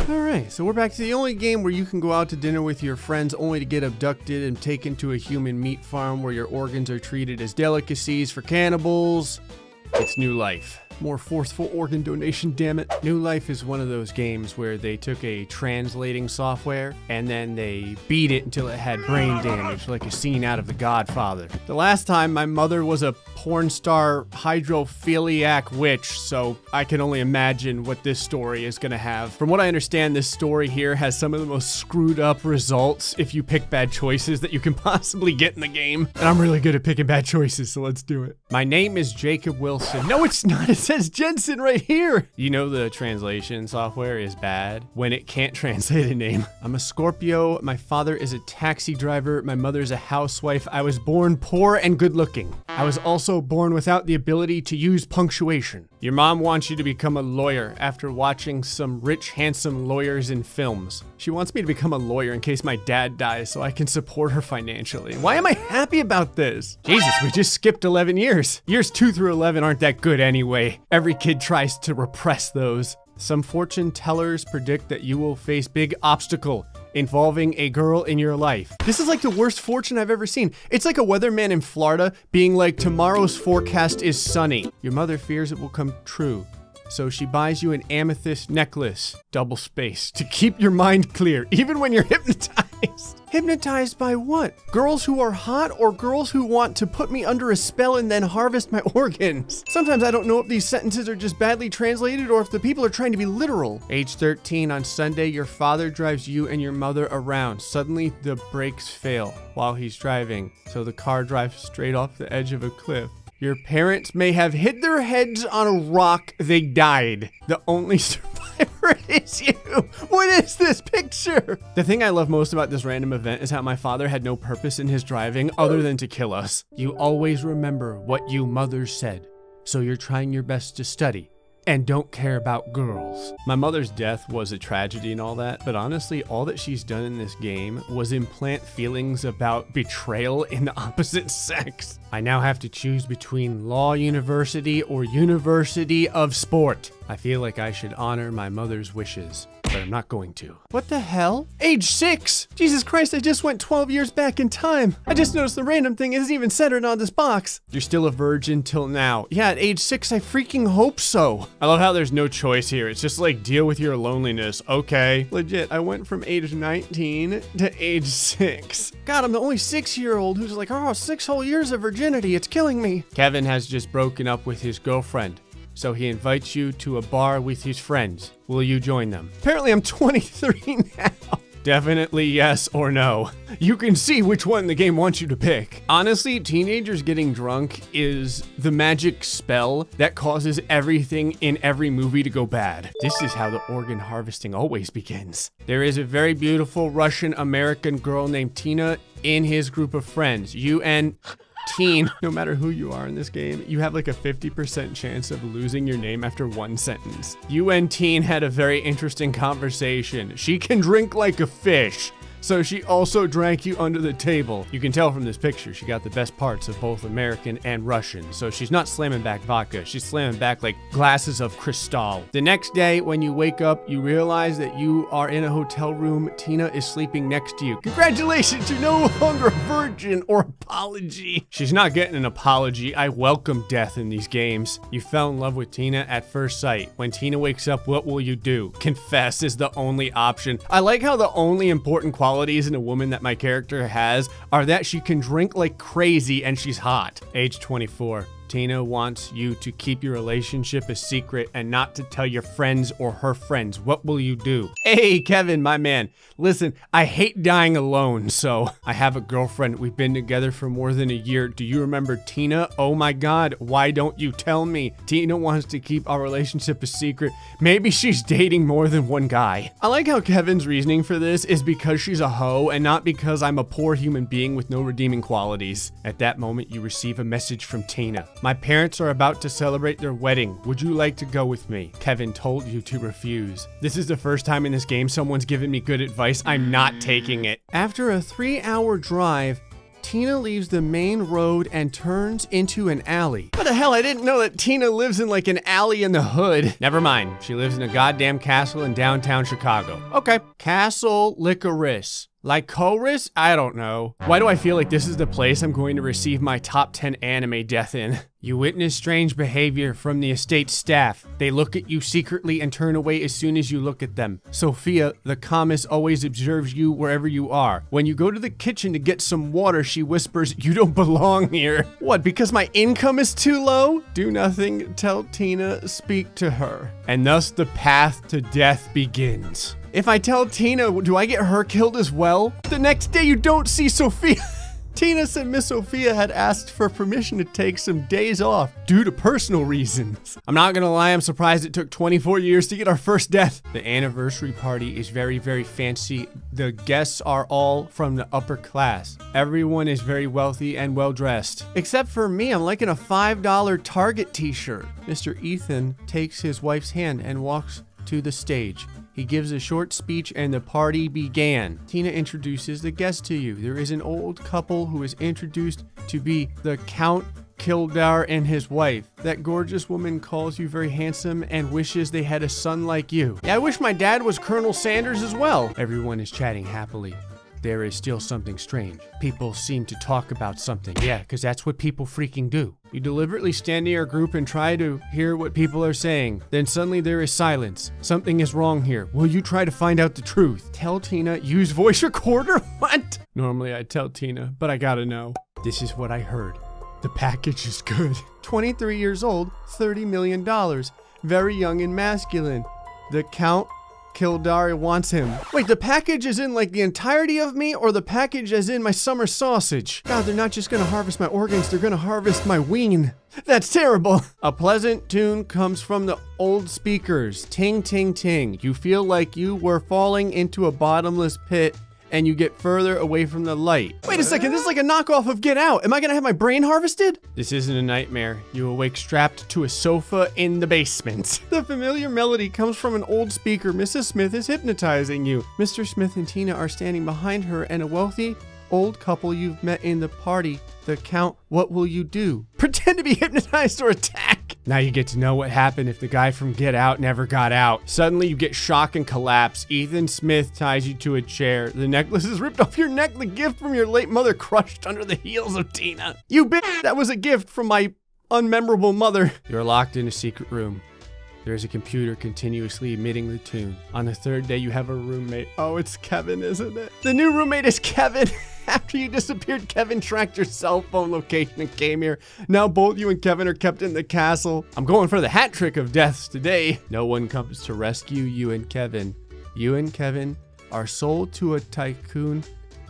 Alright, so we're back to the only game where you can go out to dinner with your friends only to get abducted and taken to a human meat farm where your organs are treated as delicacies for cannibals. It's Newlife. More forceful organ donation, damn it. Newlife is one of those games where they took a translating software and then they beat it until it had brain damage, like a scene out of The Godfather. The last time, my mother was a porn star hydrophiliac witch, so I can only imagine what this story is gonna have. From what I understand, this story here has some of the most screwed up results if you pick bad choices that you can possibly get in the game. And I'm really good at picking bad choices, so let's do it. My name is Jacob Wilson. No, it's not. It says Jensen right here. You know the translation software is bad when it can't translate a name. I'm a Scorpio. My father is a taxi driver. My mother's a housewife. I was born poor and good looking. I was also born without the ability to use punctuation. Your mom wants you to become a lawyer after watching some rich, handsome lawyers in films. She wants me to become a lawyer in case my dad dies so I can support her financially. Why am I happy about this? Jesus, we just skipped 11 years. Years 2 through 11 aren't that good anyway. Every kid tries to repress those. Some fortune tellers predict that you will face big obstacle involving a girl in your life. This is like the worst fortune I've ever seen. It's like a weatherman in Florida being like, tomorrow's forecast is sunny. Your mother fears it will come true, so she buys you an amethyst necklace, double space, to keep your mind clear, even when you're hypnotized. Hypnotized by what? Girls who are hot or girls who want to put me under a spell and then harvest my organs? Sometimes I don't know if these sentences are just badly translated or if the people are trying to be literal. Age 13, on Sunday, your father drives you and your mother around. Suddenly, the brakes fail while he's driving, so the car drives straight off the edge of a cliff. Your parents may have hit their heads on a rock. They died. The only survivor is you. What is this picture? The thing I love most about this random event is how my father had no purpose in his driving other than to kill us. You always remember what you mothers said, so you're trying your best to study and don't care about girls. My mother's death was a tragedy and all that, but honestly, all that she's done in this game was implant feelings about betrayal in the opposite sex. I now have to choose between Law University or University of Sport. I feel like I should honor my mother's wishes, but I'm not going to. What the hell? Age 6! Jesus Christ, I just went 12 years back in time. I just noticed the random thing isn't even centered on this box. You're still a virgin till now. Yeah, at age 6, I freaking hope so. I love how there's no choice here. It's just like, deal with your loneliness. Okay. Legit, I went from age 19 to age 6. God, I'm the only 6-year-old who's like, oh, 6 whole years of virginity. It's killing me. Kevin has just broken up with his girlfriend, so he invites you to a bar with his friends. Will you join them? Apparently I'm 23 now. Definitely yes or no. You can see which one the game wants you to pick. Honestly, teenagers getting drunk is the magic spell that causes everything in every movie to go bad. This is how the organ harvesting always begins. There is a very beautiful Russian-American girl named Tina in his group of friends. You and Teen, no matter who you are in this game, you have like a 50% chance of losing your name after one sentence. You and Teen had a very interesting conversation. She can drink like a fish, so she also drank you under the table. You can tell from this picture, she got the best parts of both American and Russian, so she's not slamming back vodka, she's slamming back like glasses of Cristal. The next day, when you wake up, you realize that you are in a hotel room. Tina is sleeping next to you. Congratulations, you're no longer a virgin or apology. She's not getting an apology. I welcome death in these games. You fell in love with Tina at first sight. When Tina wakes up, what will you do? Confess is the only option. I like how the only important qualities in a woman that my character has are that she can drink like crazy and she's hot. Age 24. Tina wants you to keep your relationship a secret and not to tell your friends or her friends. What will you do? Hey, Kevin, my man. Listen, I hate dying alone, so I have a girlfriend. We've been together for more than a year. Do you remember Tina? Oh my God, why don't you tell me? Tina wants to keep our relationship a secret. Maybe she's dating more than one guy. I like how Kevin's reasoning for this is because she's a hoe and not because I'm a poor human being with no redeeming qualities. At that moment, you receive a message from Tina. My parents are about to celebrate their wedding. Would you like to go with me? Kevin told you to refuse. This is the first time in this game someone's given me good advice. I'm not taking it. After a 3-hour drive, Tina leaves the main road and turns into an alley. What the hell? I didn't know that Tina lives in like an alley in the hood. Never mind. She lives in a goddamn castle in downtown Chicago. Okay. Castle Licorice. Lycoris? I don't know. Why do I feel like this is the place I'm going to receive my top 10 anime death in? You witness strange behavior from the estate staff. They look at you secretly and turn away as soon as you look at them. Sophia, the commess, always observes you wherever you are. When you go to the kitchen to get some water, she whispers, "You don't belong here." What, because my income is too low? Do nothing, tell Tina, speak to her. And thus the path to death begins. If I tell Tina, do I get her killed as well? The next day you don't see Sophia. Tina said Miss Sophia had asked for permission to take some days off due to personal reasons. I'm not gonna lie, I'm surprised it took 24 years to get our first death. The anniversary party is very, very fancy. The guests are all from the upper class. Everyone is very wealthy and well dressed. Except for me, I'm liking a $5 Target t-shirt. Mr. Ethan takes his wife's hand and walks to the stage. He gives a short speech and the party began. Tina introduces the guests to you. There is an old couple who is introduced to be the Count Kildare and his wife. That gorgeous woman calls you very handsome and wishes they had a son like you. Yeah, I wish my dad was Colonel Sanders as well. Everyone is chatting happily. There is still something strange. People seem to talk about something. Yeah, because that's what people freaking do. You deliberately stand near a group and try to hear what people are saying. Then suddenly there is silence. Something is wrong here. Will you try to find out the truth? Tell Tina, use voice recorder? What? Normally I'd tell Tina, but I gotta know. This is what I heard. The package is good. 23 years old, $30 million. Very young and masculine. The Count Kildare wants him. Wait, the package is in like the entirety of me, or the package is in my summer sausage? God, they're not just gonna harvest my organs, they're gonna harvest my ween. That's terrible. A pleasant tune comes from the old speakers. Ting, ting, ting. You feel like you were falling into a bottomless pit and you get further away from the light. Wait a second, this is like a knockoff of Get Out. Am I gonna have my brain harvested? This isn't a nightmare. You awake strapped to a sofa in the basement. The familiar melody comes from an old speaker. Mrs. Smith is hypnotizing you. Mr. Smith and Tina are standing behind her and a wealthy old couple you've met in the party. The Count, what will you do? Pretend to be hypnotized or attack. Now you get to know what happened if the guy from Get Out never got out. Suddenly you get shock and collapse. Ethan Smith ties you to a chair. The necklace is ripped off your neck. The gift from your late mother crushed under the heels of Tina. You bitch, that was a gift from my unmemorable mother. You're locked in a secret room. There's a computer continuously emitting the tune. On the third day, you have a roommate. Oh, it's Kevin, isn't it? The new roommate is Kevin. After you disappeared, Kevin tracked your cell phone location and came here. Now both you and Kevin are kept in the castle. I'm going for the hat trick of deaths today. No one comes to rescue you and Kevin. You and Kevin are sold to a tycoon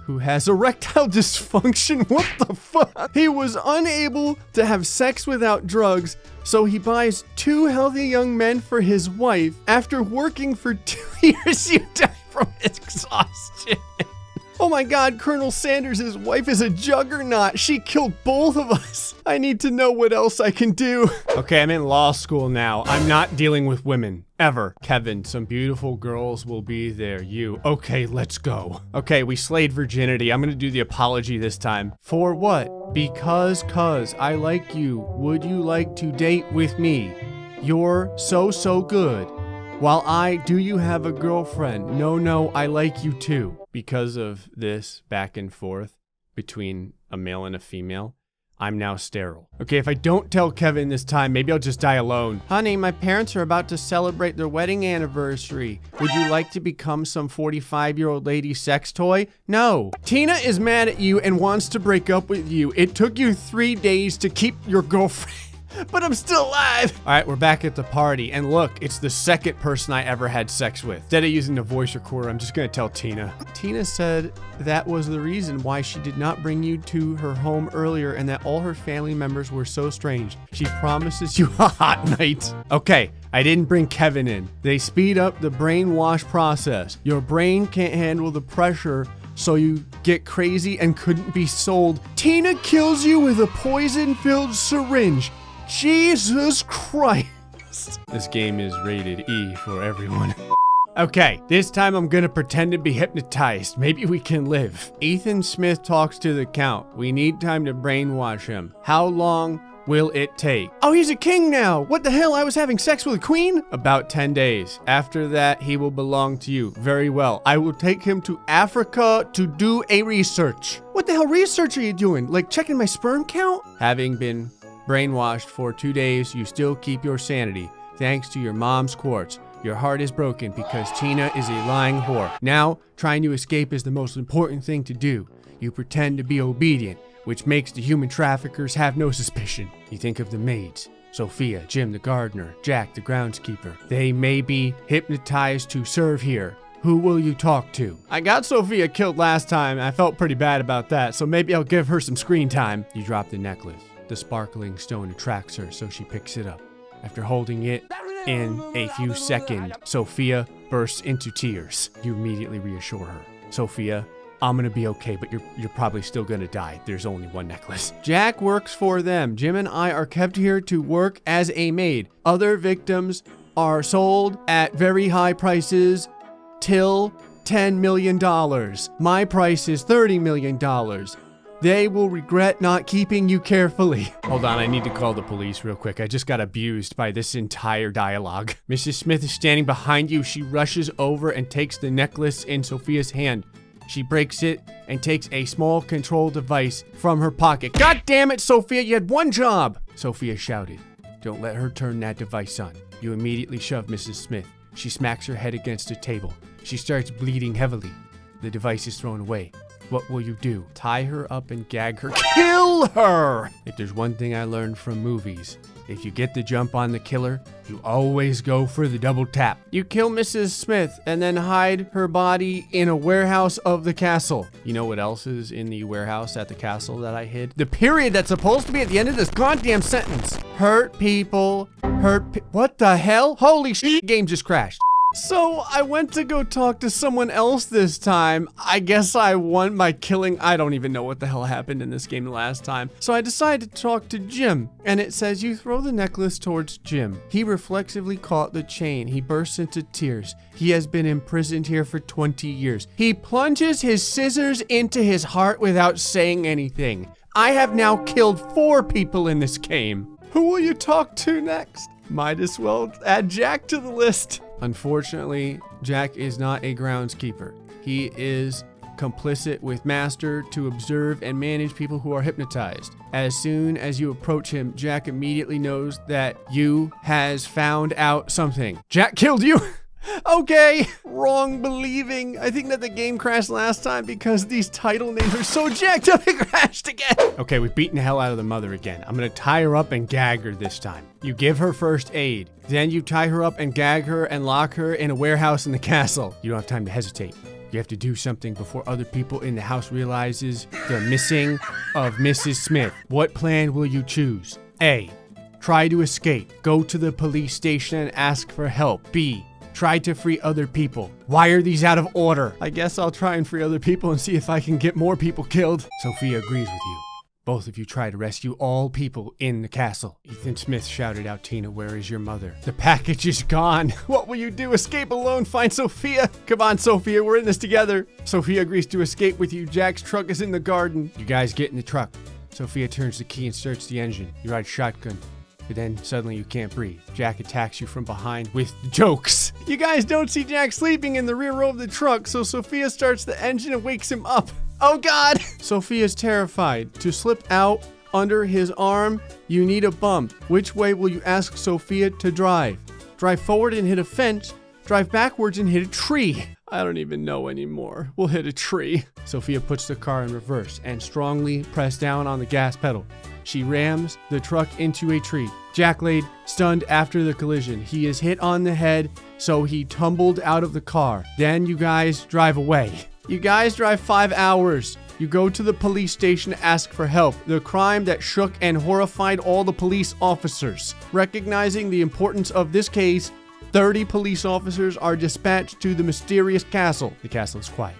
who has erectile dysfunction. What the fuck? He was unable to have sex without drugs, so he buys 2 healthy young men for his wife. After working for 2 years, you die from exhaustion. Oh my God, Colonel Sanders' wife is a juggernaut. She killed both of us. I need to know what else I can do. Okay, I'm in law school now. I'm not dealing with women. Ever. Kevin, some beautiful girls will be there. You. Okay, let's go. Okay, we slayed virginity. I'm gonna do the apology this time. For what? Because, I like you. Would you like to date with me? You're so good. While do you have a girlfriend? No, I like you too. Because of this back and forth between a male and a female, I'm now sterile. Okay, if I don't tell Kevin this time, maybe I'll just die alone. Honey, my parents are about to celebrate their wedding anniversary. Would you like to become some 45-year-old lady sex toy? No. Tina is mad at you and wants to break up with you. It took you 3 days to keep your girlfriend. But I'm still alive. All right, we're back at the party. And look, it's the second person I ever had sex with. Instead of using the voice recorder, I'm just gonna tell Tina. Tina said that was the reason why she did not bring you to her home earlier and that all her family members were so strange. She promises you a hot night. Okay, I didn't bring Kevin in. They speed up the brainwash process. Your brain can't handle the pressure, so you get crazy and couldn't be sold. Tina kills you with a poison-filled syringe. Jesus Christ. This game is rated E for everyone. Okay, this time I'm gonna pretend to be hypnotized. Maybe we can live. Ethan Smith talks to the Count. We need time to brainwash him. How long will it take? Oh, he's a king now. What the hell? I was having sex with a queen? About 10 days. After that, he will belong to you. Very well. I will take him to Africa to do a research. What the hell research are you doing? Like checking my sperm count? Having been brainwashed for 2 days, you still keep your sanity. Thanks to your mom's quartz. Your heart is broken because Tina is a lying whore. Now, trying to escape is the most important thing to do. You pretend to be obedient, which makes the human traffickers have no suspicion. You think of the maids, Sophia, Jim the gardener, Jack the groundskeeper. They may be hypnotized to serve here. Who will you talk to? I got Sophia killed last time. I felt pretty bad about that, so maybe I'll give her some screen time. You drop the necklace. The sparkling stone attracts her, so she picks it up. After holding it in a few seconds, Sophia bursts into tears. You immediately reassure her. Sophia, I'm gonna be okay, but you're probably still gonna die. There's only one necklace. Jack works for them. Jim and I are kept here to work as a maid. Other victims are sold at very high prices till $10 million. My price is $30 million. They will regret not keeping you carefully. Hold on, I need to call the police real quick. I just got abused by this entire dialogue. Mrs. Smith is standing behind you. She rushes over and takes the necklace in Sophia's hand. She breaks it and takes a small control device from her pocket. God damn it, Sophia, you had one job! Sophia shouted. Don't let her turn that device on. You immediately shove Mrs. Smith. She smacks her head against a table. She starts bleeding heavily. The device is thrown away. What will you do? Tie her up and gag her? Kill her! If there's one thing I learned from movies, if you get the jump on the killer, you always go for the double tap. You kill Mrs. Smith and then hide her body in a warehouse of the castle. You know what else is in the warehouse at the castle that I hid? The period that's supposed to be at the end of this goddamn sentence. Hurt people, what the hell? Holy shit, game just crashed. So I went to go talk to someone else this time. I guess I won by killing. I don't even know what the hell happened in this game the last time. So I decided to talk to Jim, and it says you throw the necklace towards Jim. He reflexively caught the chain. He bursts into tears. He has been imprisoned here for 20 years. He plunges his scissors into his heart without saying anything. I have now killed 4 people in this game. Who will you talk to next? Might as well add Jack to the list. Unfortunately, Jack is not a groundskeeper. He is complicit with Master to observe and manage people who are hypnotized. As soon as you approach him, Jack immediately knows that you has found out something. Jack killed you! Okay, wrong believing. I think that the game crashed last time because these title names are so jacked up it crashed again. Okay, we've beaten the hell out of the mother again. I'm gonna tie her up and gag her this time. You give her first aid. Then you tie her up and gag her and lock her in a warehouse in the castle. You don't have time to hesitate. You have to do something before other people in the house realizes the missing of Mrs. Smith. What plan will you choose? A, try to escape. Go to the police station and ask for help. B, try to free other people. Why are these out of order? I guess I'll try and free other people and see if I can get more people killed. Sophia agrees with you. Both of you try to rescue all people in the castle. Ethan Smith shouted out, Tina, where is your mother? The package is gone. What will you do? Escape alone? Find Sophia? Come on, Sophia, we're in this together. Sophia agrees to escape with you. Jack's truck is in the garden. You guys get in the truck. Sophia turns the key and starts the engine. You ride shotgun. But then suddenly you can't breathe. Jack attacks you from behind with jokes. You guys don't see Jack sleeping in the rear row of the truck, so Sophia starts the engine and wakes him up. Oh God! Sophia's terrified. To slip out under his arm, you need a bump. Which way will you ask Sophia to drive? Drive forward and hit a fence. Drive backwards and hit a tree. I don't even know anymore. We'll hit a tree. Sophia puts the car in reverse and strongly press down on the gas pedal. She rams the truck into a tree. Jack laid stunned after the collision. He is hit on the head, so he tumbled out of the car. Then you guys drive away. You guys drive 5 hours. You go to the police station to ask for help. The crime that shook and horrified all the police officers. Recognizing the importance of this case, 30 police officers are dispatched to the mysterious castle. The castle is quiet.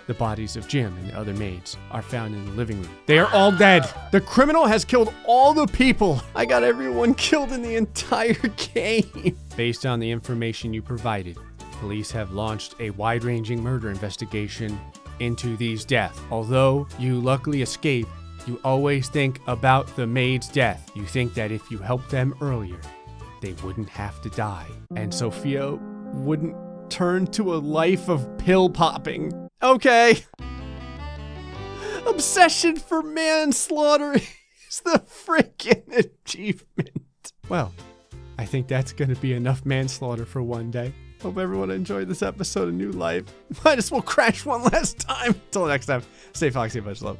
The bodies of Jim and the other maids are found in the living room. They are all dead. The criminal has killed all the people. I got everyone killed in the entire game. Based on the information you provided, Police have launched a wide-ranging murder investigation into these deaths. Although you luckily escape, you always think about the maid's death. You think that if you helped them earlier, they wouldn't have to die. And Sophia wouldn't turn to a life of pill popping. Okay. Obsession for manslaughter is the freaking achievement. Well, I think that's gonna be enough manslaughter for one day. Hope everyone enjoyed this episode of New Life. Might as well crash one last time. Until next time, stay foxy, much love.